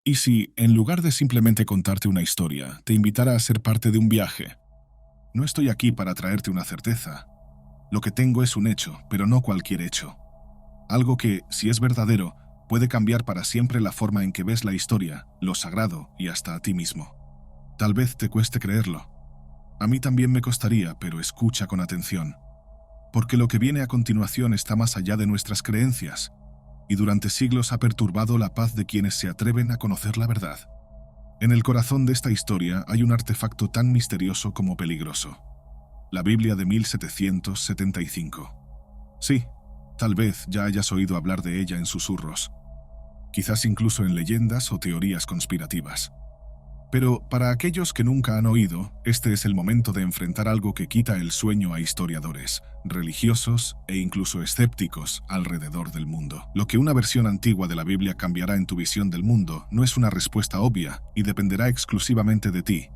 ¿Y si, en lugar de simplemente contarte una historia, te invitara a ser parte de un viaje? No estoy aquí para traerte una certeza. Lo que tengo es un hecho, pero no cualquier hecho. Algo que, si es verdadero, puede cambiar para siempre la forma en que ves la historia, lo sagrado y hasta a ti mismo. Tal vez te cueste creerlo. A mí también me costaría, pero escucha con atención. Porque lo que viene a continuación está más allá de nuestras creencias, y durante siglos ha perturbado la paz de quienes se atreven a conocer la verdad. En el corazón de esta historia hay un artefacto tan misterioso como peligroso. La Biblia de 1775. Sí, tal vez ya hayas oído hablar de ella en susurros, quizás incluso en leyendas o teorías conspirativas. Pero para aquellos que nunca han oído, este es el momento de enfrentar algo que quita el sueño a historiadores, religiosos e incluso escépticos alrededor del mundo. Lo que una versión antigua de la Biblia cambiará en tu visión del mundo no es una respuesta obvia y dependerá exclusivamente de ti.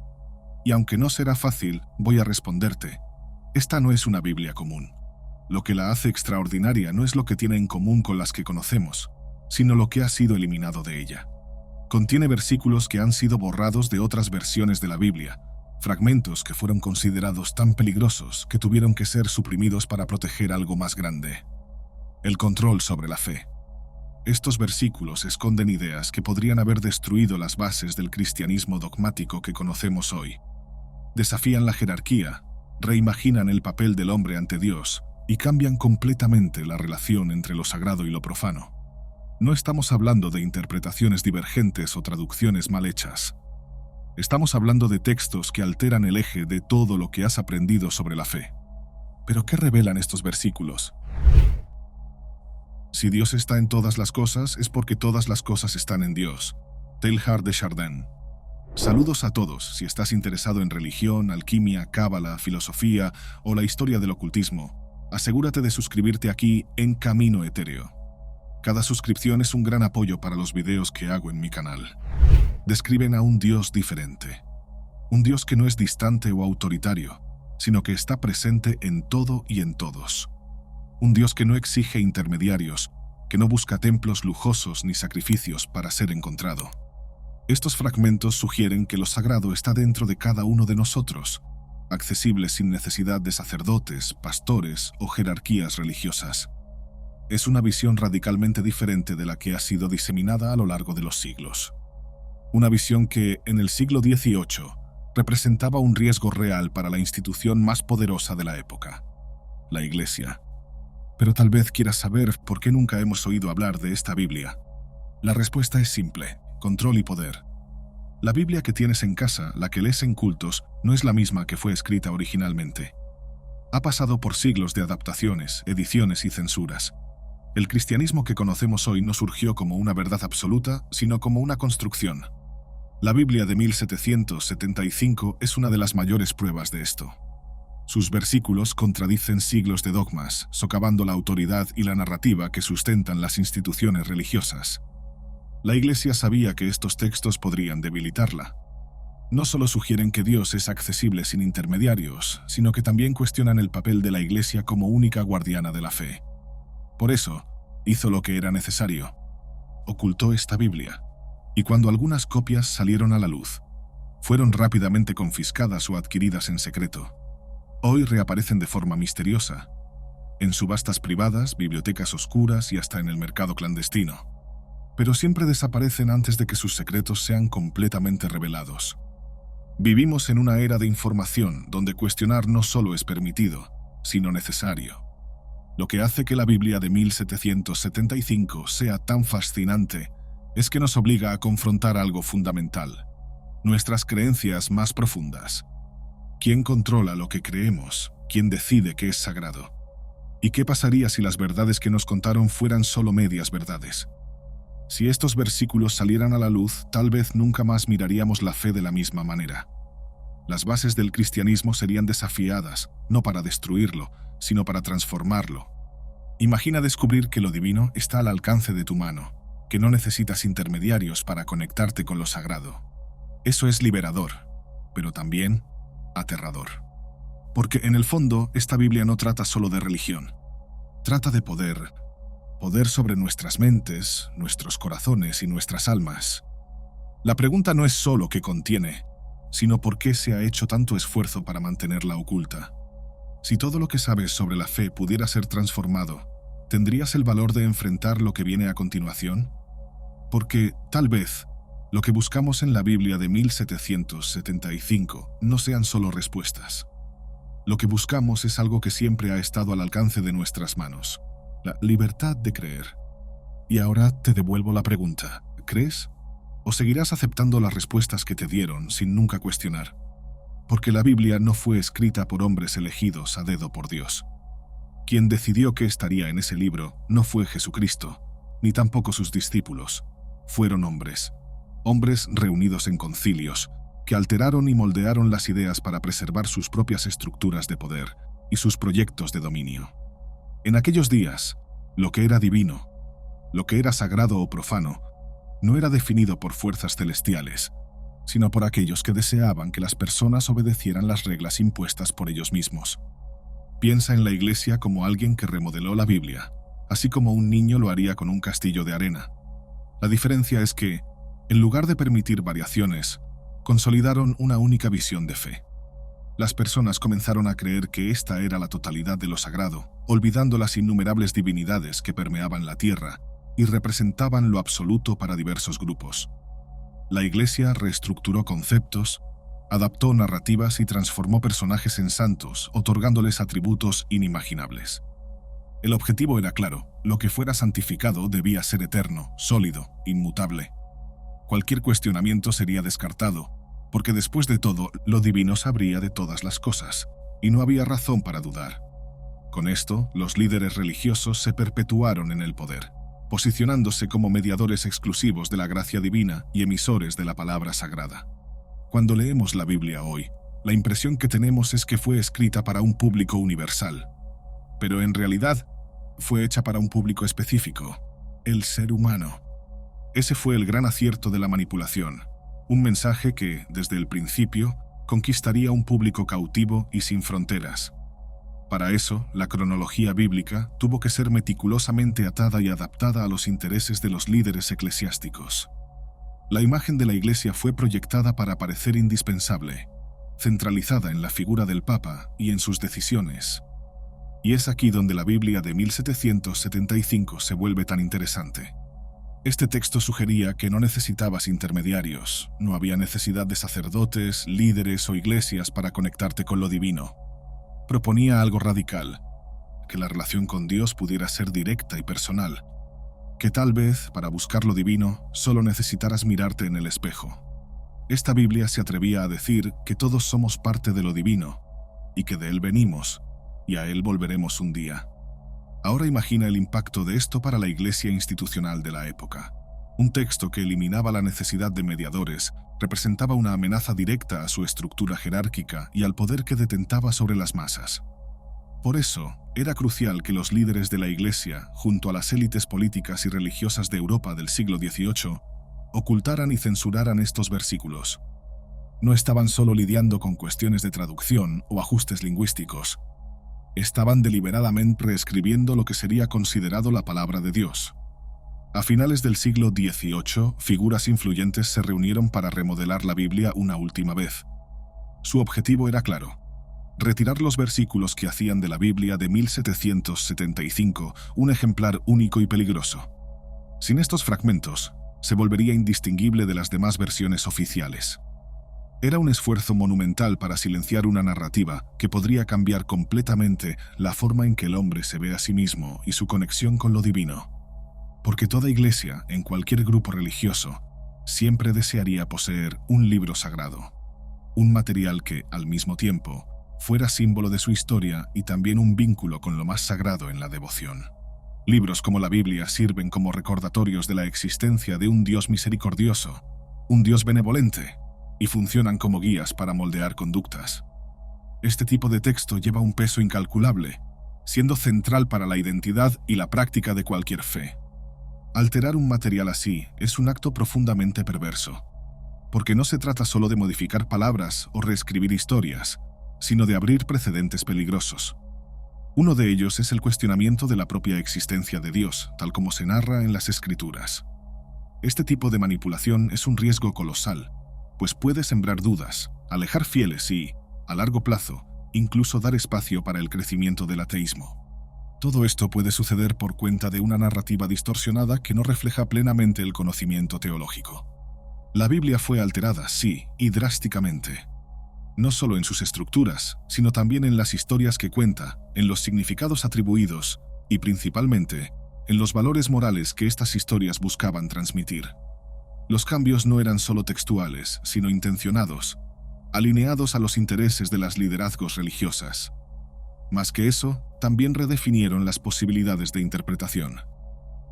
Y aunque no será fácil, voy a responderte. Esta no es una Biblia común. Lo que la hace extraordinaria no es lo que tiene en común con las que conocemos, sino lo que ha sido eliminado de ella. Contiene versículos que han sido borrados de otras versiones de la Biblia, fragmentos que fueron considerados tan peligrosos que tuvieron que ser suprimidos para proteger algo más grande: el control sobre la fe. Estos versículos esconden ideas que podrían haber destruido las bases del cristianismo dogmático que conocemos hoy. Desafían la jerarquía, reimaginan el papel del hombre ante Dios y cambian completamente la relación entre lo sagrado y lo profano. No estamos hablando de interpretaciones divergentes o traducciones mal hechas. Estamos hablando de textos que alteran el eje de todo lo que has aprendido sobre la fe. ¿Pero qué revelan estos versículos? Si Dios está en todas las cosas, es porque todas las cosas están en Dios. Teilhard de Chardin. Saludos a todos. Si estás interesado en religión, alquimia, cábala, filosofía o la historia del ocultismo, asegúrate de suscribirte aquí en Camino Etéreo. Cada suscripción es un gran apoyo para los videos que hago en mi canal. Describen a un Dios diferente. Un Dios que no es distante o autoritario, sino que está presente en todo y en todos. Un Dios que no exige intermediarios, que no busca templos lujosos ni sacrificios para ser encontrado. Estos fragmentos sugieren que lo sagrado está dentro de cada uno de nosotros, accesible sin necesidad de sacerdotes, pastores o jerarquías religiosas. Es una visión radicalmente diferente de la que ha sido diseminada a lo largo de los siglos. Una visión que, en el siglo XVIII, representaba un riesgo real para la institución más poderosa de la época, la Iglesia. Pero tal vez quieras saber por qué nunca hemos oído hablar de esta Biblia. La respuesta es simple: control y poder. La Biblia que tienes en casa, la que lees en cultos, no es la misma que fue escrita originalmente. Ha pasado por siglos de adaptaciones, ediciones y censuras. El cristianismo que conocemos hoy no surgió como una verdad absoluta, sino como una construcción. La Biblia de 1775 es una de las mayores pruebas de esto. Sus versículos contradicen siglos de dogmas, socavando la autoridad y la narrativa que sustentan las instituciones religiosas. La Iglesia sabía que estos textos podrían debilitarla. No solo sugieren que Dios es accesible sin intermediarios, sino que también cuestionan el papel de la Iglesia como única guardiana de la fe. Por eso, hizo lo que era necesario. Ocultó esta Biblia. Y cuando algunas copias salieron a la luz, fueron rápidamente confiscadas o adquiridas en secreto. Hoy reaparecen de forma misteriosa, en subastas privadas, bibliotecas oscuras y hasta en el mercado clandestino. Pero siempre desaparecen antes de que sus secretos sean completamente revelados. Vivimos en una era de información donde cuestionar no solo es permitido, sino necesario. Lo que hace que la Biblia de 1775 sea tan fascinante es que nos obliga a confrontar algo fundamental: nuestras creencias más profundas. ¿Quién controla lo que creemos? ¿Quién decide qué es sagrado? ¿Y qué pasaría si las verdades que nos contaron fueran solo medias verdades? Si estos versículos salieran a la luz, tal vez nunca más miraríamos la fe de la misma manera. Las bases del cristianismo serían desafiadas, no para destruirlo, sino para transformarlo. Imagina descubrir que lo divino está al alcance de tu mano, que no necesitas intermediarios para conectarte con lo sagrado. Eso es liberador, pero también aterrador. Porque en el fondo, esta Biblia no trata solo de religión. Trata de poder sobre nuestras mentes, nuestros corazones y nuestras almas. La pregunta no es solo qué contiene, sino por qué se ha hecho tanto esfuerzo para mantenerla oculta. Si todo lo que sabes sobre la fe pudiera ser transformado, ¿tendrías el valor de enfrentar lo que viene a continuación? Porque, tal vez, lo que buscamos en la Biblia de 1775 no sean solo respuestas. Lo que buscamos es algo que siempre ha estado al alcance de nuestras manos: la libertad de creer. Y ahora te devuelvo la pregunta: ¿crees? ¿O seguirás aceptando las respuestas que te dieron sin nunca cuestionar? Porque la Biblia no fue escrita por hombres elegidos a dedo por Dios. Quien decidió qué estaría en ese libro no fue Jesucristo, ni tampoco sus discípulos. Fueron hombres reunidos en concilios, que alteraron y moldearon las ideas para preservar sus propias estructuras de poder y sus proyectos de dominio. En aquellos días, lo que era divino, lo que era sagrado o profano, no era definido por fuerzas celestiales, sino por aquellos que deseaban que las personas obedecieran las reglas impuestas por ellos mismos. Piensa en la Iglesia como alguien que remodeló la Biblia, así como un niño lo haría con un castillo de arena. La diferencia es que, en lugar de permitir variaciones, consolidaron una única visión de fe. Las personas comenzaron a creer que esta era la totalidad de lo sagrado, olvidando las innumerables divinidades que permeaban la tierra y representaban lo absoluto para diversos grupos. La Iglesia reestructuró conceptos, adaptó narrativas y transformó personajes en santos, otorgándoles atributos inimaginables. El objetivo era claro: lo que fuera santificado debía ser eterno, sólido, inmutable. Cualquier cuestionamiento sería descartado, porque después de todo, lo divino sabría de todas las cosas, y no había razón para dudar. Con esto, los líderes religiosos se perpetuaron en el poder, posicionándose como mediadores exclusivos de la gracia divina y emisores de la palabra sagrada. Cuando leemos la Biblia hoy, la impresión que tenemos es que fue escrita para un público universal, pero en realidad fue hecha para un público específico: el ser humano. Ese fue el gran acierto de la manipulación, un mensaje que, desde el principio, conquistaría un público cautivo y sin fronteras. Para eso, la cronología bíblica tuvo que ser meticulosamente atada y adaptada a los intereses de los líderes eclesiásticos. La imagen de la Iglesia fue proyectada para parecer indispensable, centralizada en la figura del Papa y en sus decisiones. Y es aquí donde la Biblia de 1775 se vuelve tan interesante. Este texto sugería que no necesitabas intermediarios, no había necesidad de sacerdotes, líderes o iglesias para conectarte con lo divino. Proponía algo radical: que la relación con Dios pudiera ser directa y personal, que tal vez, para buscar lo divino, solo necesitaras mirarte en el espejo. Esta Biblia se atrevía a decir que todos somos parte de lo divino, y que de él venimos, y a él volveremos un día. Ahora imagina el impacto de esto para la iglesia institucional de la época. Un texto que eliminaba la necesidad de mediadores representaba una amenaza directa a su estructura jerárquica y al poder que detentaba sobre las masas. Por eso, era crucial que los líderes de la Iglesia, junto a las élites políticas y religiosas de Europa del siglo XVIII, ocultaran y censuraran estos versículos. No estaban solo lidiando con cuestiones de traducción o ajustes lingüísticos. Estaban deliberadamente reescribiendo lo que sería considerado la palabra de Dios. A finales del siglo XVIII, figuras influyentes se reunieron para remodelar la Biblia una última vez. Su objetivo era claro: retirar los versículos que hacían de la Biblia de 1775 un ejemplar único y peligroso. Sin estos fragmentos, se volvería indistinguible de las demás versiones oficiales. Era un esfuerzo monumental para silenciar una narrativa que podría cambiar completamente la forma en que el hombre se ve a sí mismo y su conexión con lo divino. Porque toda iglesia, en cualquier grupo religioso, siempre desearía poseer un libro sagrado, un material que, al mismo tiempo, fuera símbolo de su historia y también un vínculo con lo más sagrado en la devoción. Libros como la Biblia sirven como recordatorios de la existencia de un Dios misericordioso, un Dios benevolente, y funcionan como guías para moldear conductas. Este tipo de texto lleva un peso incalculable, siendo central para la identidad y la práctica de cualquier fe. Alterar un material así es un acto profundamente perverso, porque no se trata solo de modificar palabras o reescribir historias, sino de abrir precedentes peligrosos. Uno de ellos es el cuestionamiento de la propia existencia de Dios, tal como se narra en las Escrituras. Este tipo de manipulación es un riesgo colosal, pues puede sembrar dudas, alejar fieles y, a largo plazo, incluso dar espacio para el crecimiento del ateísmo. Todo esto puede suceder por cuenta de una narrativa distorsionada que no refleja plenamente el conocimiento teológico. La Biblia fue alterada, sí, y drásticamente. No solo en sus estructuras, sino también en las historias que cuenta, en los significados atribuidos y, principalmente, en los valores morales que estas historias buscaban transmitir. Los cambios no eran solo textuales, sino intencionados, alineados a los intereses de las liderazgos religiosas. Más que eso, también redefinieron las posibilidades de interpretación.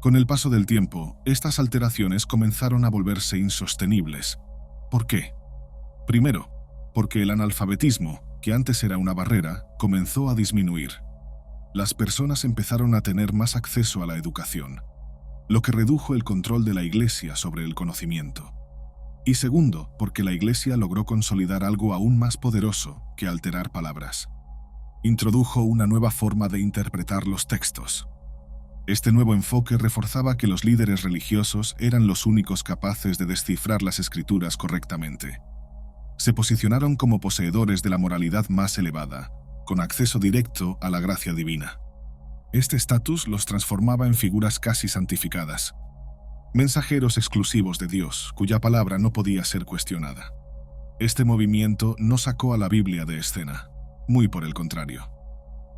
Con el paso del tiempo, estas alteraciones comenzaron a volverse insostenibles. ¿Por qué? Primero, porque el analfabetismo, que antes era una barrera, comenzó a disminuir. Las personas empezaron a tener más acceso a la educación, lo que redujo el control de la Iglesia sobre el conocimiento. Y segundo, porque la Iglesia logró consolidar algo aún más poderoso que alterar palabras. Introdujo una nueva forma de interpretar los textos. Este nuevo enfoque reforzaba que los líderes religiosos eran los únicos capaces de descifrar las escrituras correctamente. Se posicionaron como poseedores de la moralidad más elevada, con acceso directo a la gracia divina. Este estatus los transformaba en figuras casi santificadas, mensajeros exclusivos de Dios, cuya palabra no podía ser cuestionada. Este movimiento no sacó a la Biblia de escena, muy por el contrario.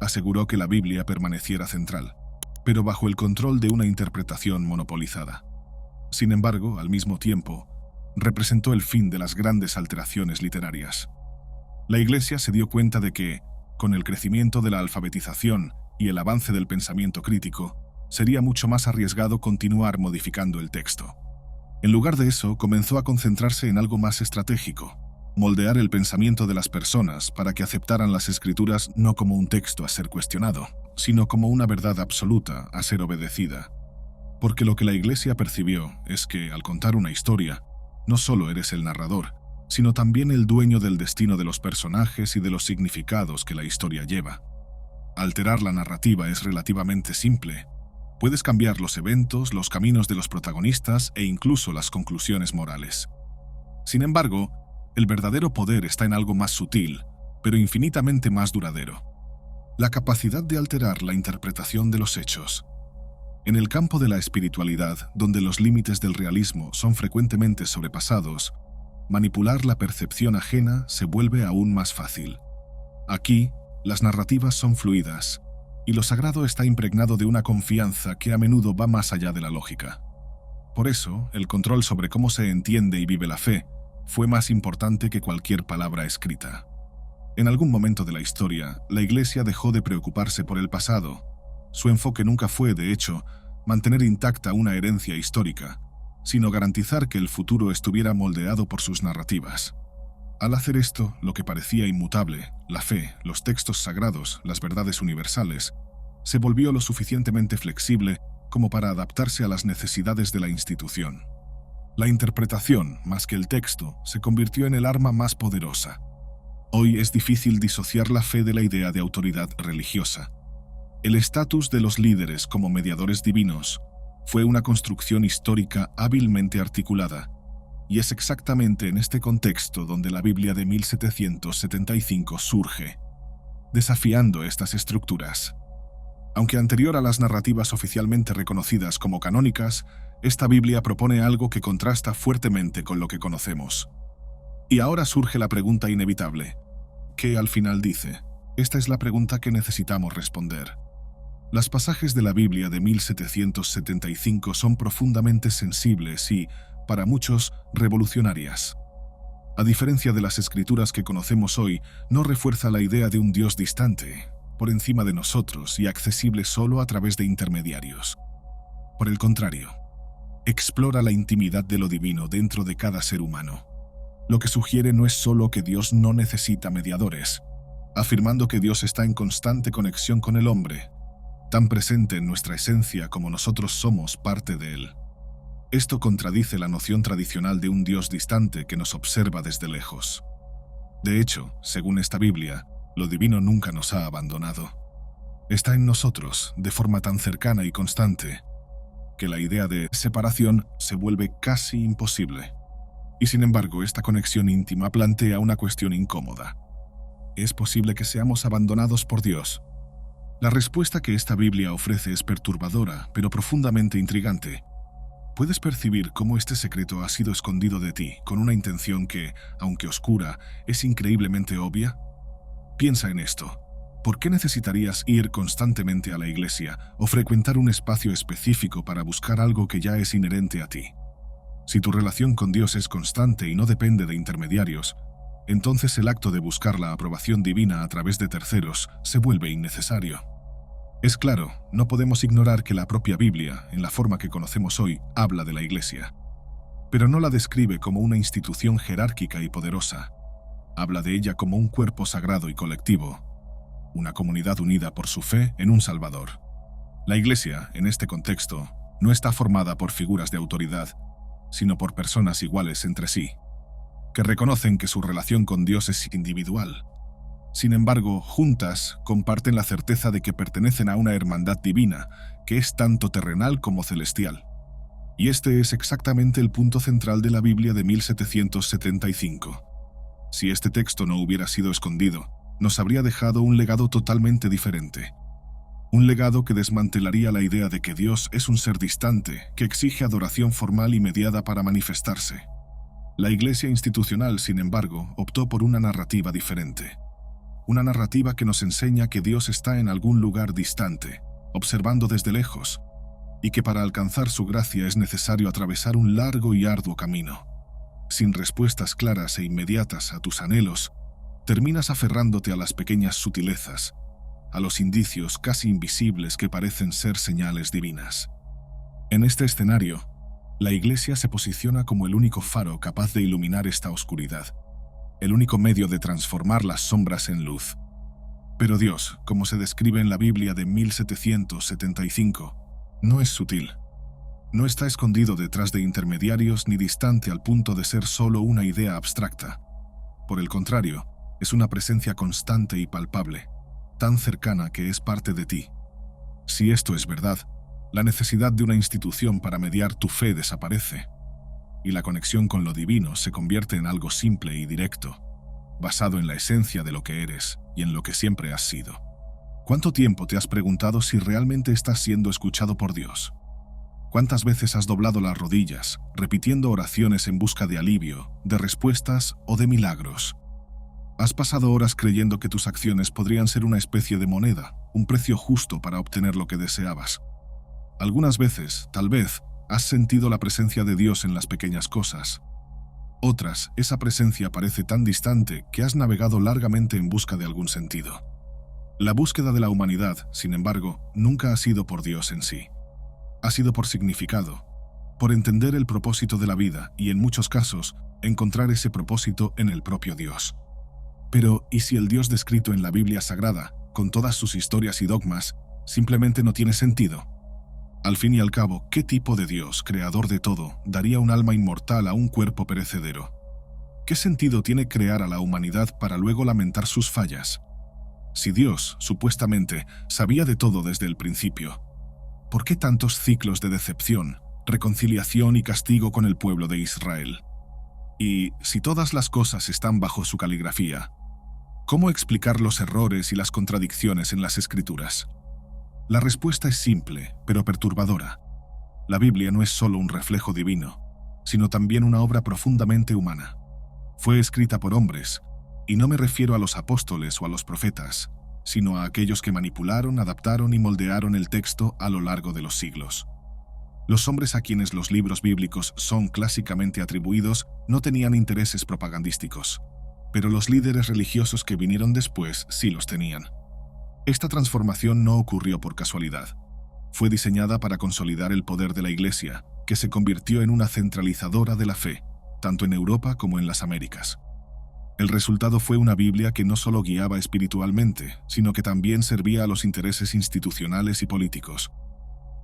Aseguró que la Biblia permaneciera central, pero bajo el control de una interpretación monopolizada. Sin embargo, al mismo tiempo, representó el fin de las grandes alteraciones literarias. La Iglesia se dio cuenta de que, con el crecimiento de la alfabetización y el avance del pensamiento crítico, sería mucho más arriesgado continuar modificando el texto. En lugar de eso, comenzó a concentrarse en algo más estratégico: moldear el pensamiento de las personas para que aceptaran las Escrituras no como un texto a ser cuestionado, sino como una verdad absoluta a ser obedecida. Porque lo que la Iglesia percibió es que, al contar una historia, no solo eres el narrador, sino también el dueño del destino de los personajes y de los significados que la historia lleva. Alterar la narrativa es relativamente simple. Puedes cambiar los eventos, los caminos de los protagonistas e incluso las conclusiones morales. Sin embargo, el verdadero poder está en algo más sutil, pero infinitamente más duradero: la capacidad de alterar la interpretación de los hechos. En el campo de la espiritualidad, donde los límites del realismo son frecuentemente sobrepasados, manipular la percepción ajena se vuelve aún más fácil. Aquí, las narrativas son fluidas, y lo sagrado está impregnado de una confianza que a menudo va más allá de la lógica. Por eso, el control sobre cómo se entiende y vive la fe fue más importante que cualquier palabra escrita. En algún momento de la historia, la Iglesia dejó de preocuparse por el pasado. Su enfoque nunca fue, de hecho, mantener intacta una herencia histórica, sino garantizar que el futuro estuviera moldeado por sus narrativas. Al hacer esto, lo que parecía inmutable, la fe, los textos sagrados, las verdades universales, se volvió lo suficientemente flexible como para adaptarse a las necesidades de la institución. La interpretación, más que el texto, se convirtió en el arma más poderosa. Hoy es difícil disociar la fe de la idea de autoridad religiosa. El estatus de los líderes como mediadores divinos fue una construcción histórica hábilmente articulada, y es exactamente en este contexto donde la Biblia de 1775 surge, desafiando estas estructuras. Aunque anterior a las narrativas oficialmente reconocidas como canónicas, esta Biblia propone algo que contrasta fuertemente con lo que conocemos. Y ahora surge la pregunta inevitable: ¿qué al final dice? Esta es la pregunta que necesitamos responder. Los pasajes de la Biblia de 1775 son profundamente sensibles y, para muchos, revolucionarias. A diferencia de las escrituras que conocemos hoy, no refuerza la idea de un Dios distante, por encima de nosotros y accesible solo a través de intermediarios. Por el contrario, explora la intimidad de lo divino dentro de cada ser humano. Lo que sugiere no es solo que Dios no necesita mediadores, afirmando que Dios está en constante conexión con el hombre, tan presente en nuestra esencia como nosotros somos parte de él. Esto contradice la noción tradicional de un Dios distante que nos observa desde lejos. De hecho, según esta Biblia, lo divino nunca nos ha abandonado. Está en nosotros, de forma tan cercana y constante, que la idea de separación se vuelve casi imposible. Y sin embargo, esta conexión íntima plantea una cuestión incómoda. ¿Es posible que seamos abandonados por Dios? La respuesta que esta Biblia ofrece es perturbadora, pero profundamente intrigante. Puedes percibir cómo este secreto ha sido escondido de ti con una intención que, aunque oscura, es increíblemente obvia. Piensa en esto. ¿Por qué necesitarías ir constantemente a la iglesia o frecuentar un espacio específico para buscar algo que ya es inherente a ti? Si tu relación con Dios es constante y no depende de intermediarios, entonces el acto de buscar la aprobación divina a través de terceros se vuelve innecesario. Es claro, no podemos ignorar que la propia Biblia, en la forma que conocemos hoy, habla de la Iglesia. Pero no la describe como una institución jerárquica y poderosa. Habla de ella como un cuerpo sagrado y colectivo, una comunidad unida por su fe en un Salvador. La Iglesia, en este contexto, no está formada por figuras de autoridad, sino por personas iguales entre sí, que reconocen que su relación con Dios es individual. Sin embargo, juntas comparten la certeza de que pertenecen a una hermandad divina, que es tanto terrenal como celestial. Y este es exactamente el punto central de la Biblia de 1775. Si este texto no hubiera sido escondido, nos habría dejado un legado totalmente diferente. Un legado que desmantelaría la idea de que Dios es un ser distante, que exige adoración formal y mediada para manifestarse. La Iglesia institucional, sin embargo, optó por una narrativa diferente. Una narrativa que nos enseña que Dios está en algún lugar distante, observando desde lejos, y que para alcanzar su gracia es necesario atravesar un largo y arduo camino. Sin respuestas claras e inmediatas a tus anhelos, terminas aferrándote a las pequeñas sutilezas, a los indicios casi invisibles que parecen ser señales divinas. En este escenario, la Iglesia se posiciona como el único faro capaz de iluminar esta oscuridad, el único medio de transformar las sombras en luz. Pero Dios, como se describe en la Biblia de 1775, no es sutil. No está escondido detrás de intermediarios ni distante al punto de ser solo una idea abstracta. Por el contrario, es una presencia constante y palpable, tan cercana que es parte de ti. Si esto es verdad, la necesidad de una institución para mediar tu fe desaparece, y la conexión con lo divino se convierte en algo simple y directo, basado en la esencia de lo que eres y en lo que siempre has sido. ¿Cuánto tiempo te has preguntado si realmente estás siendo escuchado por Dios? ¿Cuántas veces has doblado las rodillas, repitiendo oraciones en busca de alivio, de respuestas o de milagros? ¿Has pasado horas creyendo que tus acciones podrían ser una especie de moneda, un precio justo para obtener lo que deseabas? Algunas veces, tal vez, has sentido la presencia de Dios en las pequeñas cosas. Otras, esa presencia parece tan distante que has navegado largamente en busca de algún sentido. La búsqueda de la humanidad, sin embargo, nunca ha sido por Dios en sí. Ha sido por significado, por entender el propósito de la vida y, en muchos casos, encontrar ese propósito en el propio Dios. Pero, ¿y si el Dios descrito en la Biblia Sagrada, con todas sus historias y dogmas, simplemente no tiene sentido? Al fin y al cabo, ¿qué tipo de Dios, creador de todo, daría un alma inmortal a un cuerpo perecedero? ¿Qué sentido tiene crear a la humanidad para luego lamentar sus fallas? Si Dios, supuestamente, sabía de todo desde el principio, ¿por qué tantos ciclos de decepción, reconciliación y castigo con el pueblo de Israel? Y, si todas las cosas están bajo su caligrafía, ¿cómo explicar los errores y las contradicciones en las Escrituras? La respuesta es simple, pero perturbadora. La Biblia no es solo un reflejo divino, sino también una obra profundamente humana. Fue escrita por hombres, y no me refiero a los apóstoles o a los profetas, sino a aquellos que manipularon, adaptaron y moldearon el texto a lo largo de los siglos. Los hombres a quienes los libros bíblicos son clásicamente atribuidos no tenían intereses propagandísticos, pero los líderes religiosos que vinieron después sí los tenían. Esta transformación no ocurrió por casualidad. Fue diseñada para consolidar el poder de la Iglesia, que se convirtió en una centralizadora de la fe, tanto en Europa como en las Américas. El resultado fue una Biblia que no solo guiaba espiritualmente, sino que también servía a los intereses institucionales y políticos.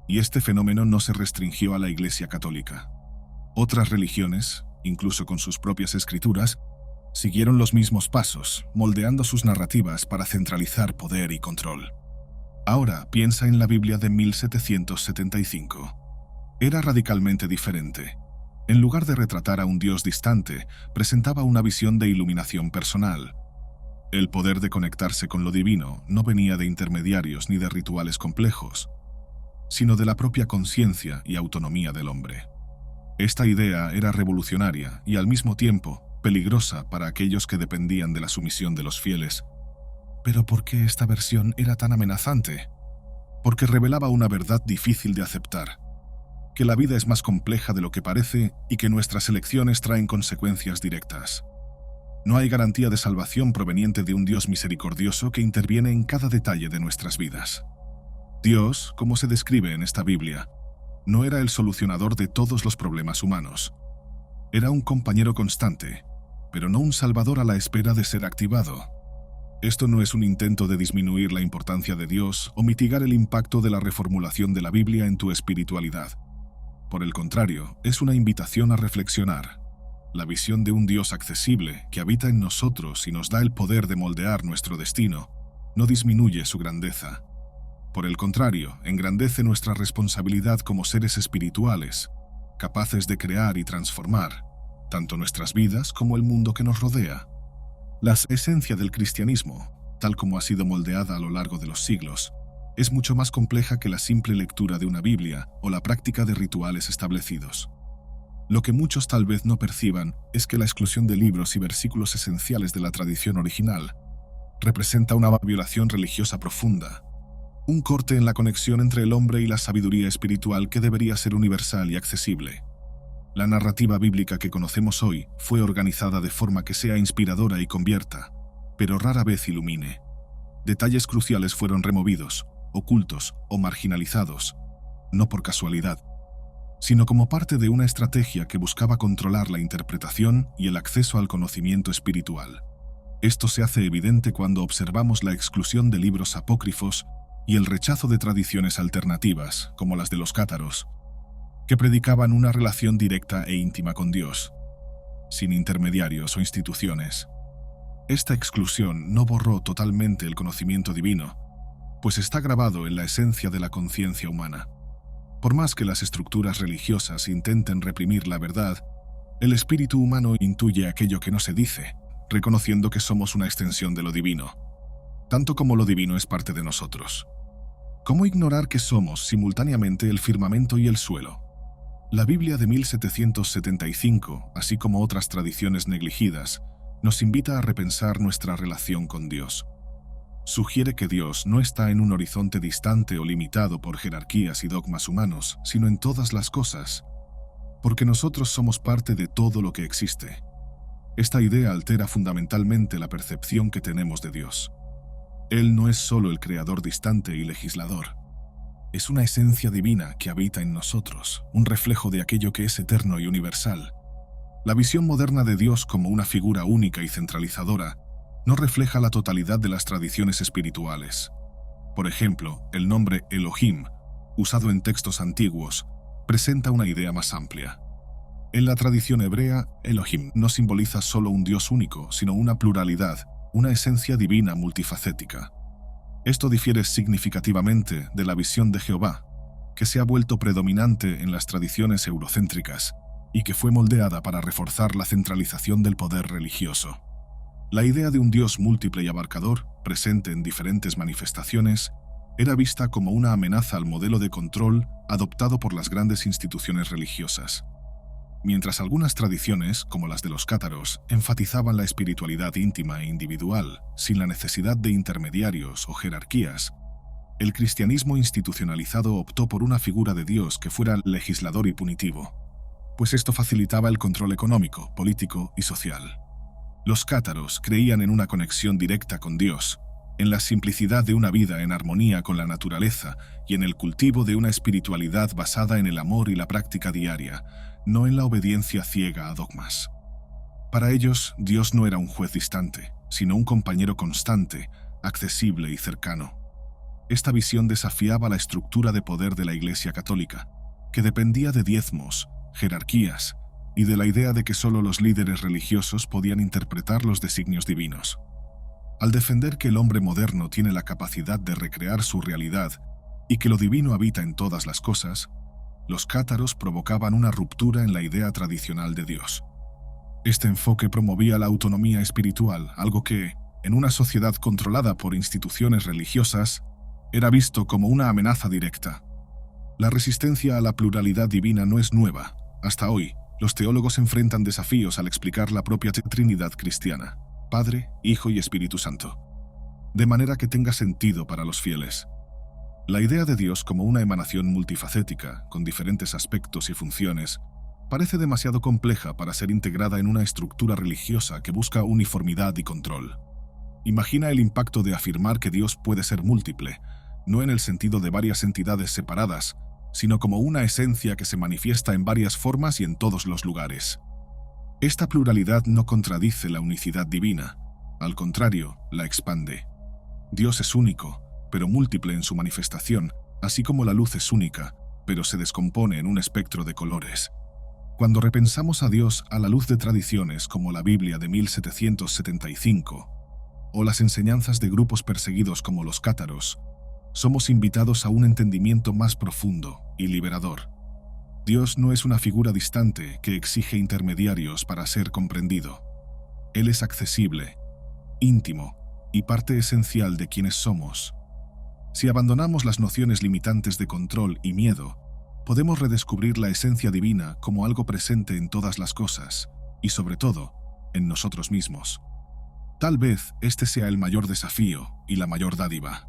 Y este fenómeno no se restringió a la Iglesia católica. Otras religiones, incluso con sus propias escrituras, siguieron los mismos pasos, moldeando sus narrativas para centralizar poder y control. Ahora piensa en la Biblia de 1775. Era radicalmente diferente. En lugar de retratar a un Dios distante, presentaba una visión de iluminación personal. El poder de conectarse con lo divino no venía de intermediarios ni de rituales complejos, sino de la propia conciencia y autonomía del hombre. Esta idea era revolucionaria y al mismo tiempo peligrosa para aquellos que dependían de la sumisión de los fieles. ¿Pero por qué esta versión era tan amenazante? Porque revelaba una verdad difícil de aceptar: que la vida es más compleja de lo que parece y que nuestras elecciones traen consecuencias directas. No hay garantía de salvación proveniente de un Dios misericordioso que interviene en cada detalle de nuestras vidas. Dios, como se describe en esta Biblia, no era el solucionador de todos los problemas humanos. Era un compañero constante, pero no un salvador a la espera de ser activado. Esto no es un intento de disminuir la importancia de Dios o mitigar el impacto de la reformulación de la Biblia en tu espiritualidad. Por el contrario, es una invitación a reflexionar. La visión de un Dios accesible que habita en nosotros y nos da el poder de moldear nuestro destino no disminuye su grandeza. Por el contrario, engrandece nuestra responsabilidad como seres espirituales, capaces de crear y transformar tanto nuestras vidas como el mundo que nos rodea. La esencia del cristianismo, tal como ha sido moldeada a lo largo de los siglos, es mucho más compleja que la simple lectura de una Biblia o la práctica de rituales establecidos. Lo que muchos tal vez no perciban es que la exclusión de libros y versículos esenciales de la tradición original representa una violación religiosa profunda, un corte en la conexión entre el hombre y la sabiduría espiritual que debería ser universal y accesible. La narrativa bíblica que conocemos hoy fue organizada de forma que sea inspiradora y convierta, pero rara vez ilumine. Detalles cruciales fueron removidos, ocultos o marginalizados, no por casualidad, sino como parte de una estrategia que buscaba controlar la interpretación y el acceso al conocimiento espiritual. Esto se hace evidente cuando observamos la exclusión de libros apócrifos y el rechazo de tradiciones alternativas, como las de los cátaros, que predicaban una relación directa e íntima con Dios, sin intermediarios o instituciones. Esta exclusión no borró totalmente el conocimiento divino, pues está grabado en la esencia de la conciencia humana. Por más que las estructuras religiosas intenten reprimir la verdad, el espíritu humano intuye aquello que no se dice, reconociendo que somos una extensión de lo divino, tanto como lo divino es parte de nosotros. ¿Cómo ignorar que somos simultáneamente el firmamento y el suelo? La Biblia de 1775, así como otras tradiciones negligidas, nos invita a repensar nuestra relación con Dios. Sugiere que Dios no está en un horizonte distante o limitado por jerarquías y dogmas humanos, sino en todas las cosas, porque nosotros somos parte de todo lo que existe. Esta idea altera fundamentalmente la percepción que tenemos de Dios. Él no es solo el creador distante y legislador. Es una esencia divina que habita en nosotros, un reflejo de aquello que es eterno y universal. La visión moderna de Dios como una figura única y centralizadora no refleja la totalidad de las tradiciones espirituales. Por ejemplo, el nombre Elohim, usado en textos antiguos, presenta una idea más amplia. En la tradición hebrea, Elohim no simboliza solo un Dios único, sino una pluralidad, una esencia divina multifacética. Esto difiere significativamente de la visión de Jehová, que se ha vuelto predominante en las tradiciones eurocéntricas y que fue moldeada para reforzar la centralización del poder religioso. La idea de un Dios múltiple y abarcador, presente en diferentes manifestaciones, era vista como una amenaza al modelo de control adoptado por las grandes instituciones religiosas. Mientras algunas tradiciones, como las de los cátaros, enfatizaban la espiritualidad íntima e individual, sin la necesidad de intermediarios o jerarquías, el cristianismo institucionalizado optó por una figura de Dios que fuera legislador y punitivo, pues esto facilitaba el control económico, político y social. Los cátaros creían en una conexión directa con Dios, en la simplicidad de una vida en armonía con la naturaleza y en el cultivo de una espiritualidad basada en el amor y la práctica diaria, no en la obediencia ciega a dogmas. Para ellos, Dios no era un juez distante, sino un compañero constante, accesible y cercano. Esta visión desafiaba la estructura de poder de la Iglesia católica, que dependía de diezmos, jerarquías y de la idea de que solo los líderes religiosos podían interpretar los designios divinos. Al defender que el hombre moderno tiene la capacidad de recrear su realidad y que lo divino habita en todas las cosas, Los cátaros provocaban una ruptura en la idea tradicional de Dios. Este enfoque promovía la autonomía espiritual, algo que, en una sociedad controlada por instituciones religiosas, era visto como una amenaza directa. La resistencia a la pluralidad divina no es nueva. Hasta hoy, los teólogos enfrentan desafíos al explicar la propia Trinidad cristiana, Padre, Hijo y Espíritu Santo, de manera que tenga sentido para los fieles. La idea de Dios como una emanación multifacética, con diferentes aspectos y funciones, parece demasiado compleja para ser integrada en una estructura religiosa que busca uniformidad y control. Imagina el impacto de afirmar que Dios puede ser múltiple, no en el sentido de varias entidades separadas, sino como una esencia que se manifiesta en varias formas y en todos los lugares. Esta pluralidad no contradice la unicidad divina, al contrario, la expande. Dios es único, pero múltiple en su manifestación, así como la luz es única, pero se descompone en un espectro de colores. Cuando repensamos a Dios a la luz de tradiciones como la Biblia de 1775, o las enseñanzas de grupos perseguidos como los cátaros, somos invitados a un entendimiento más profundo y liberador. Dios no es una figura distante que exige intermediarios para ser comprendido. Él es accesible, íntimo y parte esencial de quienes somos. Si abandonamos las nociones limitantes de control y miedo, podemos redescubrir la esencia divina como algo presente en todas las cosas, y sobre todo, en nosotros mismos. Tal vez este sea el mayor desafío y la mayor dádiva.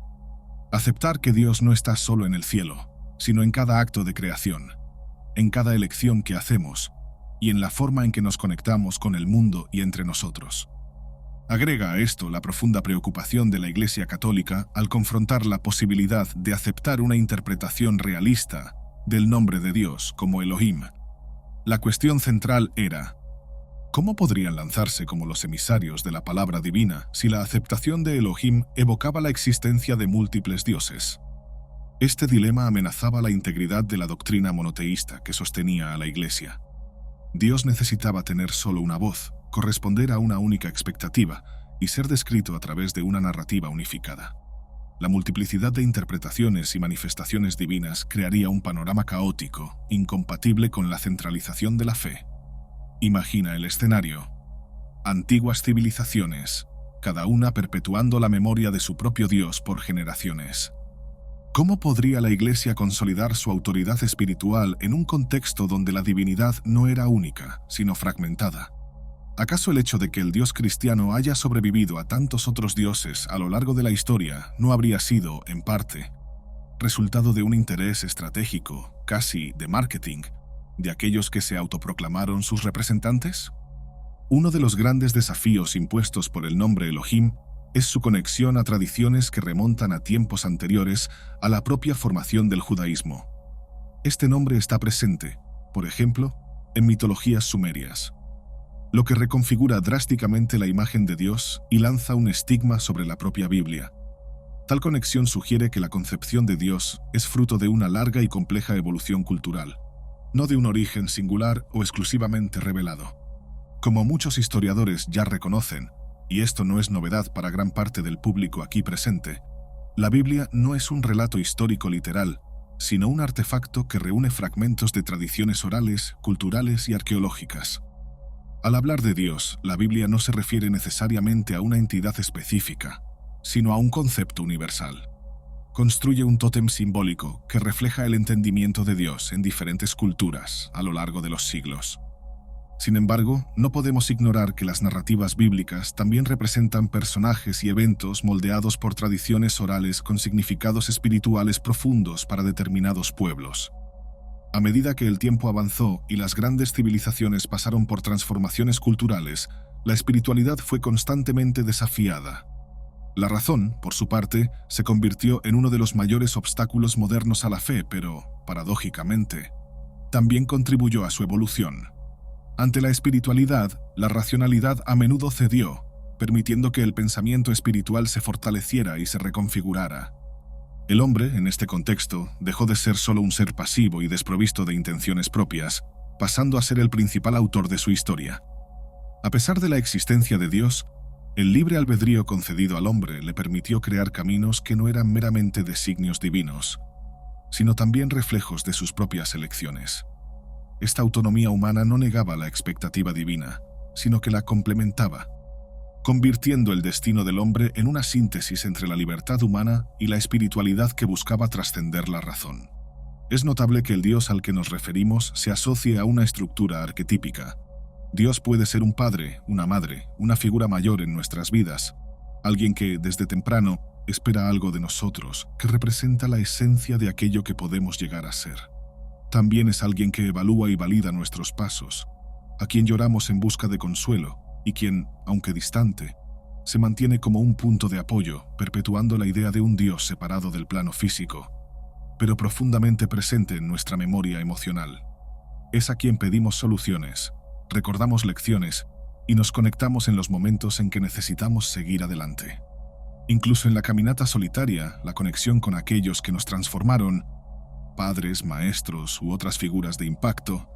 Aceptar que Dios no está solo en el cielo, sino en cada acto de creación, en cada elección que hacemos y en la forma en que nos conectamos con el mundo y entre nosotros. Agrega a esto la profunda preocupación de la Iglesia Católica al confrontar la posibilidad de aceptar una interpretación realista del nombre de Dios como Elohim. La cuestión central era: ¿cómo podrían lanzarse como los emisarios de la palabra divina si la aceptación de Elohim evocaba la existencia de múltiples dioses? Este dilema amenazaba la integridad de la doctrina monoteísta que sostenía a la Iglesia. Dios necesitaba tener solo una voz, corresponder a una única expectativa y ser descrito a través de una narrativa unificada. La multiplicidad de interpretaciones y manifestaciones divinas crearía un panorama caótico, incompatible con la centralización de la fe. Imagina el escenario. Antiguas civilizaciones, cada una perpetuando la memoria de su propio Dios por generaciones. ¿Cómo podría la Iglesia consolidar su autoridad espiritual en un contexto donde la divinidad no era única, sino fragmentada? ¿Acaso el hecho de que el Dios cristiano haya sobrevivido a tantos otros dioses a lo largo de la historia no habría sido, en parte, resultado de un interés estratégico, casi de marketing, de aquellos que se autoproclamaron sus representantes? Uno de los grandes desafíos impuestos por el nombre Elohim es su conexión a tradiciones que remontan a tiempos anteriores a la propia formación del judaísmo. Este nombre está presente, por ejemplo, en mitologías sumerias, lo que reconfigura drásticamente la imagen de Dios y lanza un estigma sobre la propia Biblia. Tal conexión sugiere que la concepción de Dios es fruto de una larga y compleja evolución cultural, no de un origen singular o exclusivamente revelado. Como muchos historiadores ya reconocen, y esto no es novedad para gran parte del público aquí presente, la Biblia no es un relato histórico literal, sino un artefacto que reúne fragmentos de tradiciones orales, culturales y arqueológicas. Al hablar de Dios, la Biblia no se refiere necesariamente a una entidad específica, sino a un concepto universal. Construye un tótem simbólico que refleja el entendimiento de Dios en diferentes culturas a lo largo de los siglos. Sin embargo, no podemos ignorar que las narrativas bíblicas también representan personajes y eventos moldeados por tradiciones orales con significados espirituales profundos para determinados pueblos. A medida que el tiempo avanzó y las grandes civilizaciones pasaron por transformaciones culturales, la espiritualidad fue constantemente desafiada. La razón, por su parte, se convirtió en uno de los mayores obstáculos modernos a la fe, pero, paradójicamente, también contribuyó a su evolución. Ante la espiritualidad, la racionalidad a menudo cedió, permitiendo que el pensamiento espiritual se fortaleciera y se reconfigurara. El hombre, en este contexto, dejó de ser solo un ser pasivo y desprovisto de intenciones propias, pasando a ser el principal autor de su historia. A pesar de la existencia de Dios, el libre albedrío concedido al hombre le permitió crear caminos que no eran meramente designios divinos. sino también reflejos de sus propias elecciones. Esta autonomía humana no negaba la expectativa divina, sino que la complementaba, convirtiendo el destino del hombre en una síntesis entre la libertad humana y la espiritualidad que buscaba trascender la razón. Es notable que el Dios al que nos referimos se asocie a una estructura arquetípica. Dios puede ser un padre, una madre, una figura mayor en nuestras vidas, alguien que, desde temprano, espera algo de nosotros, que representa la esencia de aquello que podemos llegar a ser. También es alguien que evalúa y valida nuestros pasos, a quien lloramos en busca de consuelo, y quien, aunque distante, se mantiene como un punto de apoyo, perpetuando la idea de un Dios separado del plano físico, pero profundamente presente en nuestra memoria emocional. Es a quien pedimos soluciones, recordamos lecciones y nos conectamos en los momentos en que necesitamos seguir adelante. Incluso en la caminata solitaria, la conexión con aquellos que nos transformaron, padres, maestros u otras figuras de impacto,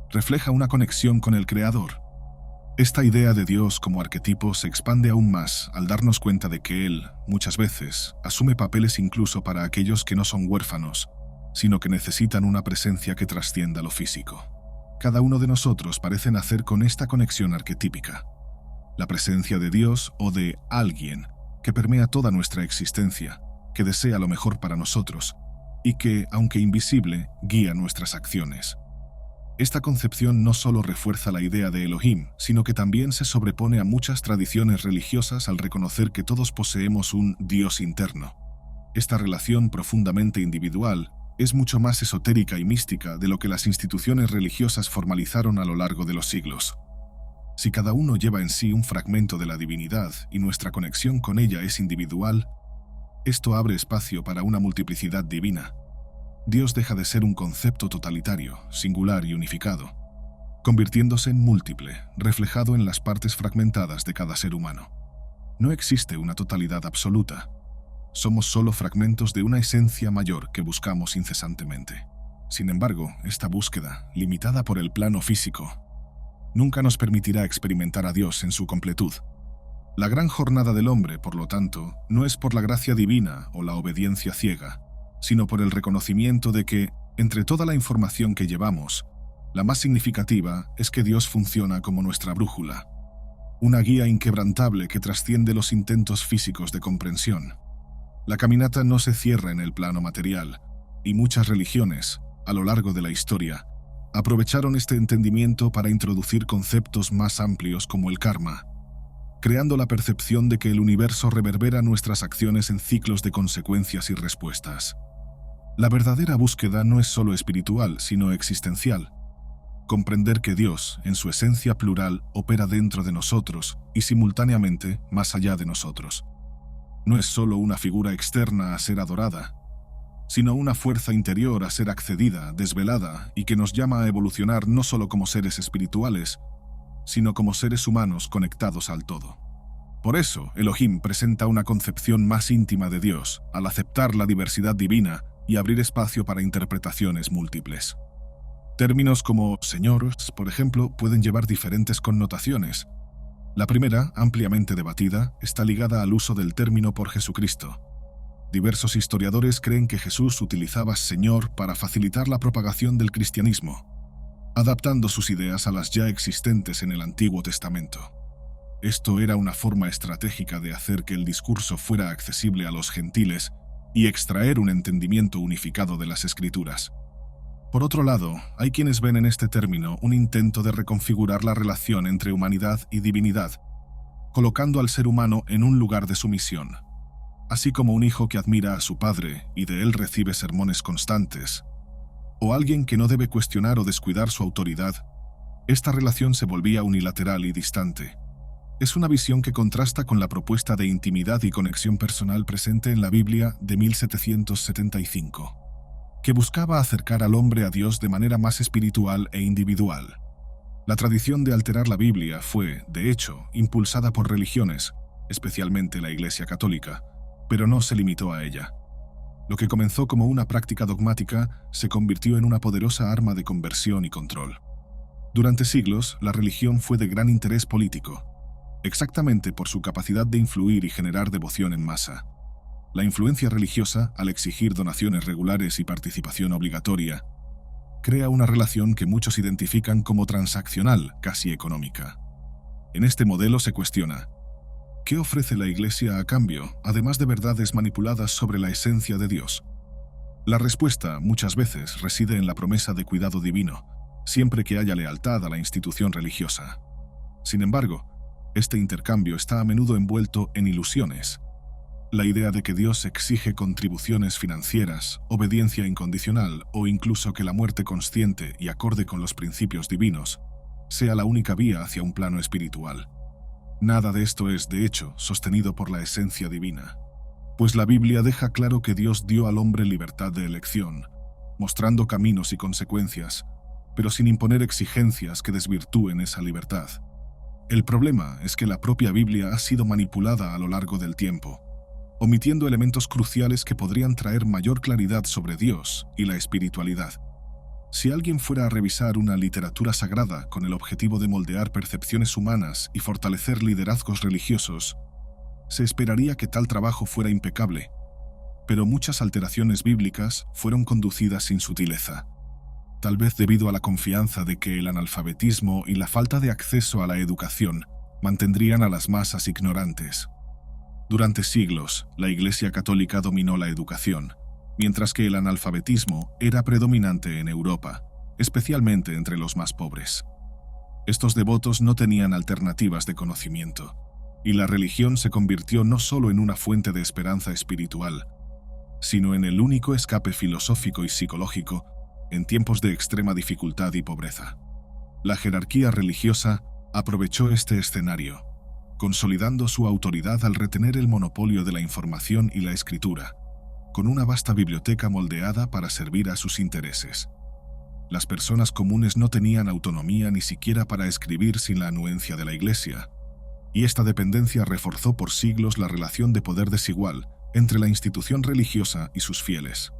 refleja una conexión con el Creador. Esta idea de Dios como arquetipo se expande aún más al darnos cuenta de que Él, muchas veces, asume papeles incluso para aquellos que no son huérfanos, sino que necesitan una presencia que trascienda lo físico. Cada uno de nosotros parece nacer con esta conexión arquetípica, la presencia de Dios o de alguien que permea toda nuestra existencia, que desea lo mejor para nosotros y que, aunque invisible, guía nuestras acciones. Esta concepción no solo refuerza la idea de Elohim, sino que también se sobrepone a muchas tradiciones religiosas al reconocer que todos poseemos un Dios interno. Esta relación profundamente individual es mucho más esotérica y mística de lo que las instituciones religiosas formalizaron a lo largo de los siglos. Si cada uno lleva en sí un fragmento de la divinidad y nuestra conexión con ella es individual, esto abre espacio para una multiplicidad divina. Dios deja de ser un concepto totalitario, singular y unificado, convirtiéndose en múltiple, reflejado en las partes fragmentadas de cada ser humano. No existe una totalidad absoluta. Somos solo fragmentos de una esencia mayor que buscamos incesantemente. Sin embargo, esta búsqueda, limitada por el plano físico, nunca nos permitirá experimentar a Dios en su completud. La gran jornada del hombre, por lo tanto, no es por la gracia divina o la obediencia ciega, sino por el reconocimiento de que, entre toda la información que llevamos, la más significativa es que Dios funciona como nuestra brújula, una guía inquebrantable que trasciende los intentos físicos de comprensión. La caminata no se cierra en el plano material, y muchas religiones, a lo largo de la historia, aprovecharon este entendimiento para introducir conceptos más amplios como el karma, creando la percepción de que el universo reverbera nuestras acciones en ciclos de consecuencias y respuestas. La verdadera búsqueda no es solo espiritual, sino existencial. Comprender que Dios, en su esencia plural, opera dentro de nosotros y simultáneamente más allá de nosotros. No es solo una figura externa a ser adorada, sino una fuerza interior a ser accedida, desvelada y que nos llama a evolucionar no solo como seres espirituales, sino como seres humanos conectados al todo. Por eso, Elohim presenta una concepción más íntima de Dios al aceptar la diversidad divina y abrir espacio para interpretaciones múltiples. Términos como Señor, por ejemplo, pueden llevar diferentes connotaciones. La primera, ampliamente debatida, está ligada al uso del término por Jesucristo. Diversos historiadores creen que Jesús utilizaba Señor para facilitar la propagación del cristianismo, adaptando sus ideas a las ya existentes en el Antiguo Testamento. Esto era una forma estratégica de hacer que el discurso fuera accesible a los gentiles y extraer un entendimiento unificado de las Escrituras. Por otro lado, hay quienes ven en este término un intento de reconfigurar la relación entre humanidad y divinidad, colocando al ser humano en un lugar de sumisión. Así como un hijo que admira a su padre y de él recibe sermones constantes, o alguien que no debe cuestionar o descuidar su autoridad, esta relación se volvía unilateral y distante. Es una visión que contrasta con la propuesta de intimidad y conexión personal presente en la Biblia de 1775, que buscaba acercar al hombre a Dios de manera más espiritual e individual. La tradición de alterar la Biblia fue, de hecho, impulsada por religiones, especialmente la Iglesia Católica, pero no se limitó a ella. Lo que comenzó como una práctica dogmática se convirtió en una poderosa arma de conversión y control. Durante siglos, la religión fue de gran interés político, exactamente por su capacidad de influir y generar devoción en masa. La influencia religiosa, al exigir donaciones regulares y participación obligatoria, crea una relación que muchos identifican como transaccional, casi económica. En este modelo se cuestiona: ¿qué ofrece la Iglesia a cambio, además de verdades manipuladas sobre la esencia de Dios? La respuesta, muchas veces, reside en la promesa de cuidado divino, siempre que haya lealtad a la institución religiosa. Sin embargo, este intercambio está a menudo envuelto en ilusiones. La idea de que Dios exige contribuciones financieras, obediencia incondicional o incluso que la muerte consciente y acorde con los principios divinos sea la única vía hacia un plano espiritual. Nada de esto es, de hecho, sostenido por la esencia divina, pues la Biblia deja claro que Dios dio al hombre libertad de elección, mostrando caminos y consecuencias, pero sin imponer exigencias que desvirtúen esa libertad. El problema es que la propia Biblia ha sido manipulada a lo largo del tiempo, omitiendo elementos cruciales que podrían traer mayor claridad sobre Dios y la espiritualidad. Si alguien fuera a revisar una literatura sagrada con el objetivo de moldear percepciones humanas y fortalecer liderazgos religiosos, se esperaría que tal trabajo fuera impecable, pero muchas alteraciones bíblicas fueron conducidas sin sutileza, tal vez debido a la confianza de que el analfabetismo y la falta de acceso a la educación mantendrían a las masas ignorantes. Durante siglos, la Iglesia Católica dominó la educación, mientras que el analfabetismo era predominante en Europa, especialmente entre los más pobres. Estos devotos no tenían alternativas de conocimiento, y la religión se convirtió no solo en una fuente de esperanza espiritual, sino en el único escape filosófico y psicológico en tiempos de extrema dificultad y pobreza. La jerarquía religiosa aprovechó este escenario, consolidando su autoridad al retener el monopolio de la información y la escritura, con una vasta biblioteca moldeada para servir a sus intereses. Las personas comunes no tenían autonomía ni siquiera para escribir sin la anuencia de la Iglesia, y esta dependencia reforzó por siglos la relación de poder desigual entre la institución religiosa y sus fieles.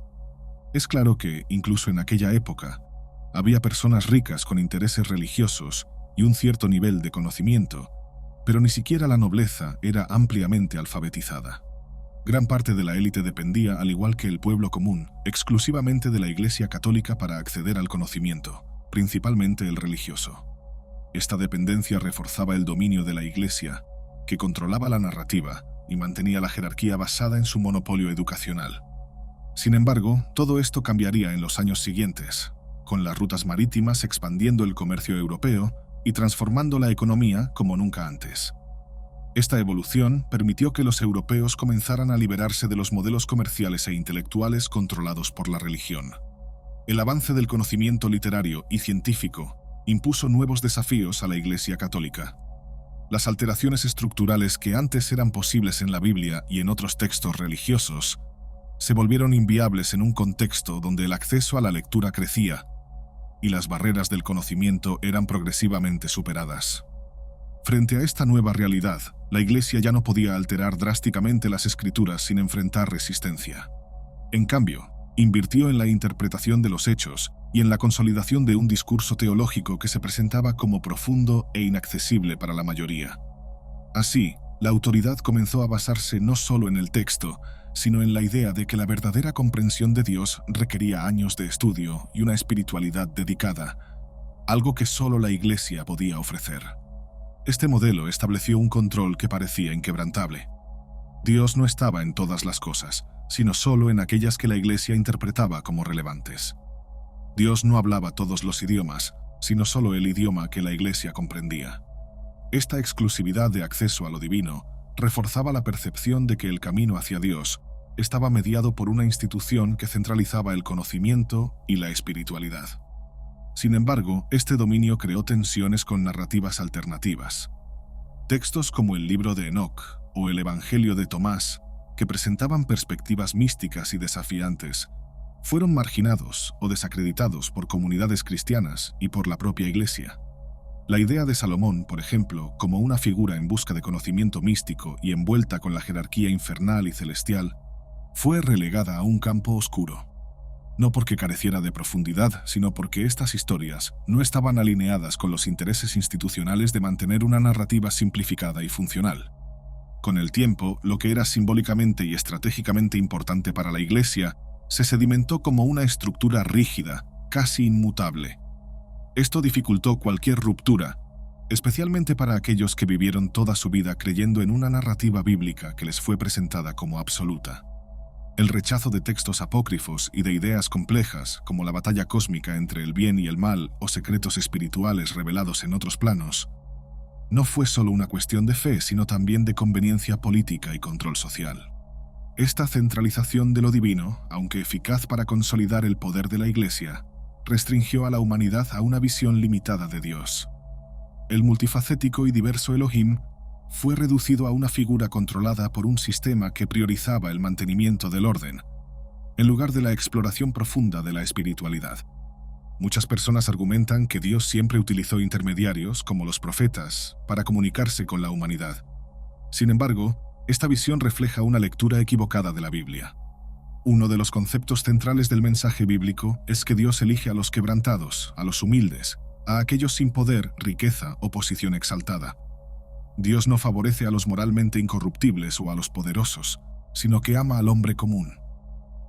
Es claro que, incluso en aquella época, había personas ricas con intereses religiosos y un cierto nivel de conocimiento, pero ni siquiera la nobleza era ampliamente alfabetizada. Gran parte de la élite dependía, al igual que el pueblo común, exclusivamente de la Iglesia Católica para acceder al conocimiento, principalmente el religioso. Esta dependencia reforzaba el dominio de la Iglesia, que controlaba la narrativa y mantenía la jerarquía basada en su monopolio educacional. Sin embargo, todo esto cambiaría en los años siguientes, con las rutas marítimas expandiendo el comercio europeo y transformando la economía como nunca antes. Esta evolución permitió que los europeos comenzaran a liberarse de los modelos comerciales e intelectuales controlados por la religión. El avance del conocimiento literario y científico impuso nuevos desafíos a la Iglesia Católica. Las alteraciones estructurales que antes eran posibles en la Biblia y en otros textos religiosos se volvieron inviables en un contexto donde el acceso a la lectura crecía y las barreras del conocimiento eran progresivamente superadas. Frente a esta nueva realidad, la Iglesia ya no podía alterar drásticamente las Escrituras sin enfrentar resistencia. En cambio, invirtió en la interpretación de los hechos y en la consolidación de un discurso teológico que se presentaba como profundo e inaccesible para la mayoría. Así, la autoridad comenzó a basarse no solo en el texto, sino en la idea de que la verdadera comprensión de Dios requería años de estudio y una espiritualidad dedicada, algo que solo la Iglesia podía ofrecer. Este modelo estableció un control que parecía inquebrantable. Dios no estaba en todas las cosas, sino solo en aquellas que la Iglesia interpretaba como relevantes. Dios no hablaba todos los idiomas, sino solo el idioma que la Iglesia comprendía. Esta exclusividad de acceso a lo divino reforzaba la percepción de que el camino hacia Dios estaba mediado por una institución que centralizaba el conocimiento y la espiritualidad. Sin embargo, este dominio creó tensiones con narrativas alternativas. Textos como el libro de Enoc o el Evangelio de Tomás, que presentaban perspectivas místicas y desafiantes, fueron marginados o desacreditados por comunidades cristianas y por la propia Iglesia. La idea de Salomón, por ejemplo, como una figura en busca de conocimiento místico y envuelta con la jerarquía infernal y celestial, fue relegada a un campo oscuro. No porque careciera de profundidad, sino porque estas historias no estaban alineadas con los intereses institucionales de mantener una narrativa simplificada y funcional. Con el tiempo, lo que era simbólicamente y estratégicamente importante para la Iglesia se sedimentó como una estructura rígida, casi inmutable. Esto dificultó cualquier ruptura, especialmente para aquellos que vivieron toda su vida creyendo en una narrativa bíblica que les fue presentada como absoluta. El rechazo de textos apócrifos y de ideas complejas, como la batalla cósmica entre el bien y el mal o secretos espirituales revelados en otros planos, no fue solo una cuestión de fe, sino también de conveniencia política y control social. Esta centralización de lo divino, aunque eficaz para consolidar el poder de la Iglesia, restringió a la humanidad a una visión limitada de Dios. El multifacético y diverso Elohim fue reducido a una figura controlada por un sistema que priorizaba el mantenimiento del orden, en lugar de la exploración profunda de la espiritualidad. Muchas personas argumentan que Dios siempre utilizó intermediarios, como los profetas, para comunicarse con la humanidad. Sin embargo, esta visión refleja una lectura equivocada de la Biblia. Uno de los conceptos centrales del mensaje bíblico es que Dios elige a los quebrantados, a los humildes, a aquellos sin poder, riqueza o posición exaltada. Dios no favorece a los moralmente incorruptibles o a los poderosos, sino que ama al hombre común.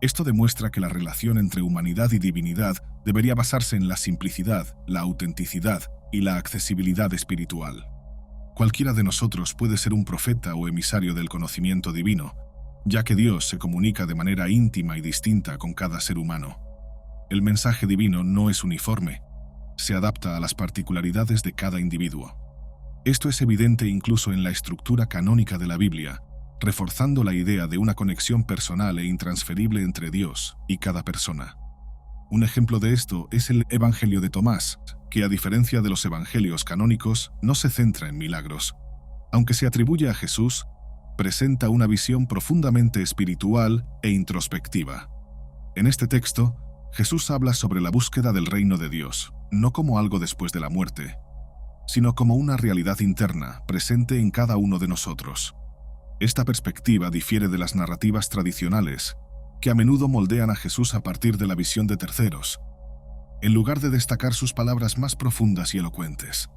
Esto demuestra que la relación entre humanidad y divinidad debería basarse en la simplicidad, la autenticidad y la accesibilidad espiritual. Cualquiera de nosotros puede ser un profeta o emisario del conocimiento divino, ya que Dios se comunica de manera íntima y distinta con cada ser humano. El mensaje divino no es uniforme, se adapta a las particularidades de cada individuo. Esto es evidente incluso en la estructura canónica de la Biblia, reforzando la idea de una conexión personal e intransferible entre Dios y cada persona. Un ejemplo de esto es el Evangelio de Tomás, que a diferencia de los evangelios canónicos, no se centra en milagros. Aunque se atribuye a Jesús, presenta una visión profundamente espiritual e introspectiva. En este texto, Jesús habla sobre la búsqueda del reino de Dios, no como algo después de la muerte, sino como una realidad interna, presente en cada uno de nosotros. Esta perspectiva difiere de las narrativas tradicionales, que a menudo moldean a Jesús a partir de la visión de terceros, en lugar de destacar sus palabras más profundas y elocuentes.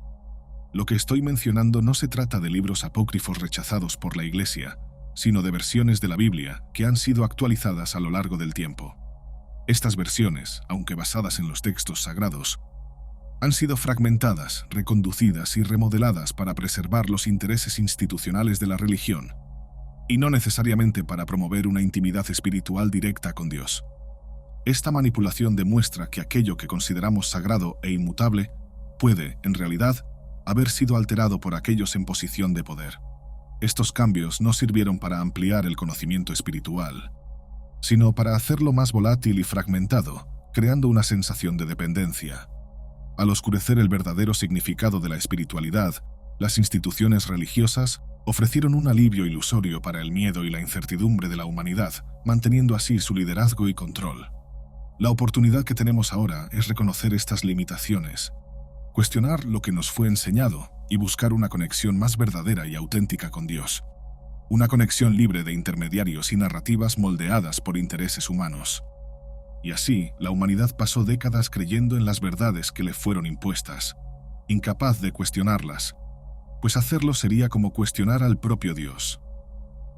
Lo que estoy mencionando no se trata de libros apócrifos rechazados por la Iglesia, sino de versiones de la Biblia que han sido actualizadas a lo largo del tiempo. Estas versiones, aunque basadas en los textos sagrados, han sido fragmentadas, reconducidas y remodeladas para preservar los intereses institucionales de la religión, y no necesariamente para promover una intimidad espiritual directa con Dios. Esta manipulación demuestra que aquello que consideramos sagrado e inmutable puede, en realidad, haber sido alterado por aquellos en posición de poder. Estos cambios no sirvieron para ampliar el conocimiento espiritual, sino para hacerlo más volátil y fragmentado, creando una sensación de dependencia. Al oscurecer el verdadero significado de la espiritualidad, las instituciones religiosas ofrecieron un alivio ilusorio para el miedo y la incertidumbre de la humanidad, manteniendo así su liderazgo y control. La oportunidad que tenemos ahora es reconocer estas limitaciones, cuestionar lo que nos fue enseñado y buscar una conexión más verdadera y auténtica con Dios. Una conexión libre de intermediarios y narrativas moldeadas por intereses humanos. Y así, la humanidad pasó décadas creyendo en las verdades que le fueron impuestas, incapaz de cuestionarlas, pues hacerlo sería como cuestionar al propio Dios.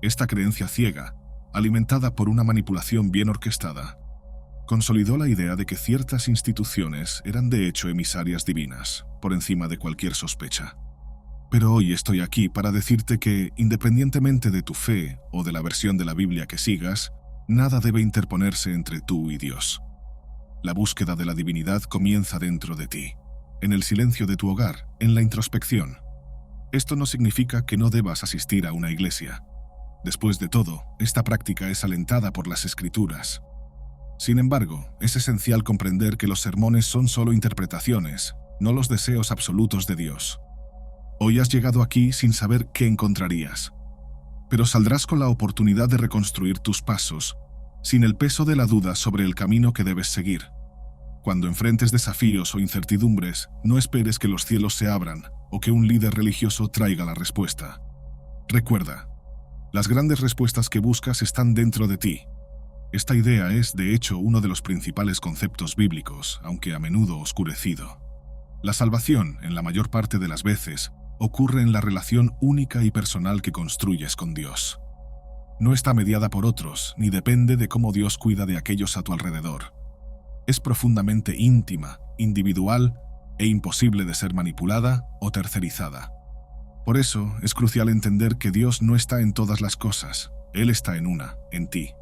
Esta creencia ciega, alimentada por una manipulación bien orquestada, consolidó la idea de que ciertas instituciones eran de hecho emisarias divinas, por encima de cualquier sospecha. Pero hoy estoy aquí para decirte que, independientemente de tu fe o de la versión de la Biblia que sigas, nada debe interponerse entre tú y Dios. La búsqueda de la divinidad comienza dentro de ti, en el silencio de tu hogar, en la introspección. Esto no significa que no debas asistir a una iglesia. Después de todo, esta práctica es alentada por las Escrituras. Sin embargo, es esencial comprender que los sermones son solo interpretaciones, no los deseos absolutos de Dios. Hoy has llegado aquí sin saber qué encontrarías, pero saldrás con la oportunidad de reconstruir tus pasos, sin el peso de la duda sobre el camino que debes seguir. Cuando enfrentes desafíos o incertidumbres, no esperes que los cielos se abran o que un líder religioso traiga la respuesta. Recuerda, las grandes respuestas que buscas están dentro de ti. Esta idea es, de hecho, uno de los principales conceptos bíblicos, aunque a menudo oscurecido. La salvación, en la mayor parte de las veces, ocurre en la relación única y personal que construyes con Dios. No está mediada por otros, ni depende de cómo Dios cuida de aquellos a tu alrededor. Es profundamente íntima, individual e imposible de ser manipulada o tercerizada. Por eso es crucial entender que Dios no está en todas las cosas, Él está en una, en ti.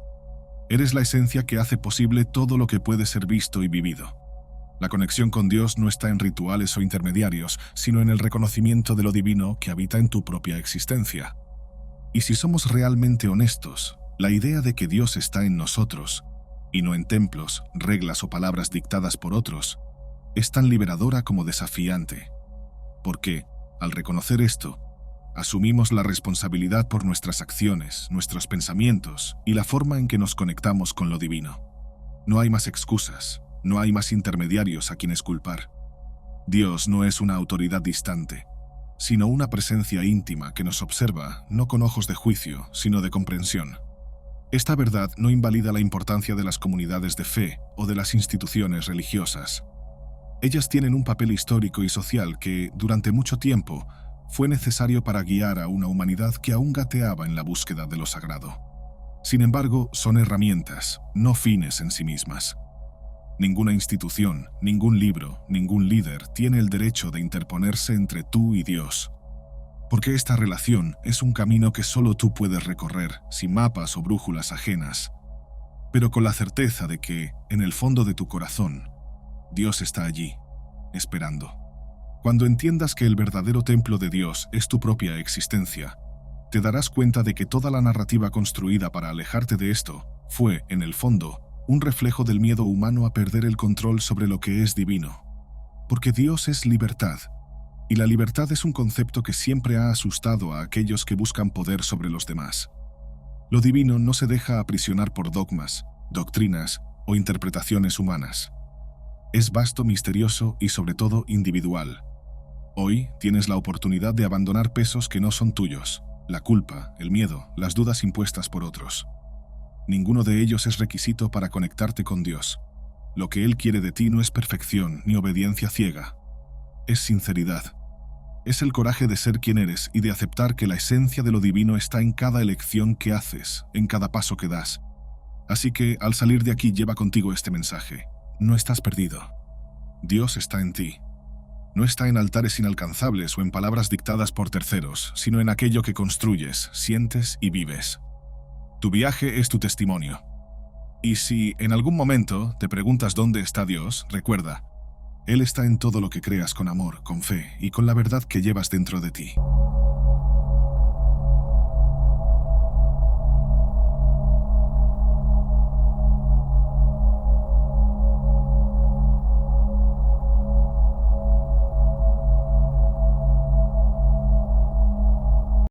Eres la esencia que hace posible todo lo que puede ser visto y vivido. La conexión con Dios no está en rituales o intermediarios, sino en el reconocimiento de lo divino que habita en tu propia existencia. Y si somos realmente honestos, la idea de que Dios está en nosotros, y no en templos, reglas o palabras dictadas por otros, es tan liberadora como desafiante. Porque, al reconocer esto, asumimos la responsabilidad por nuestras acciones, nuestros pensamientos y la forma en que nos conectamos con lo divino. No hay más excusas, no hay más intermediarios a quienes culpar. Dios no es una autoridad distante, sino una presencia íntima que nos observa no con ojos de juicio, sino de comprensión. Esta verdad no invalida la importancia de las comunidades de fe o de las instituciones religiosas. Ellas tienen un papel histórico y social que, durante mucho tiempo, fue necesario para guiar a una humanidad que aún gateaba en la búsqueda de lo sagrado. Sin embargo, son herramientas, no fines en sí mismas. Ninguna institución, ningún libro, ningún líder tiene el derecho de interponerse entre tú y Dios. Porque esta relación es un camino que solo tú puedes recorrer, sin mapas o brújulas ajenas, pero con la certeza de que, en el fondo de tu corazón, Dios está allí, esperando. Cuando entiendas que el verdadero templo de Dios es tu propia existencia, te darás cuenta de que toda la narrativa construida para alejarte de esto fue, en el fondo, un reflejo del miedo humano a perder el control sobre lo que es divino. Porque Dios es libertad, y la libertad es un concepto que siempre ha asustado a aquellos que buscan poder sobre los demás. Lo divino no se deja aprisionar por dogmas, doctrinas o interpretaciones humanas. Es vasto, misterioso y sobre todo individual. Hoy tienes la oportunidad de abandonar pesos que no son tuyos, la culpa, el miedo, las dudas impuestas por otros. Ninguno de ellos es requisito para conectarte con Dios. Lo que Él quiere de ti no es perfección ni obediencia ciega. Es sinceridad. Es el coraje de ser quien eres y de aceptar que la esencia de lo divino está en cada elección que haces, en cada paso que das. Así que, al salir de aquí, lleva contigo este mensaje. No estás perdido. Dios está en ti. No está en altares inalcanzables o en palabras dictadas por terceros, sino en aquello que construyes, sientes y vives. Tu viaje es tu testimonio. Y si en algún momento te preguntas dónde está Dios, recuerda, Él está en todo lo que creas con amor, con fe y con la verdad que llevas dentro de ti.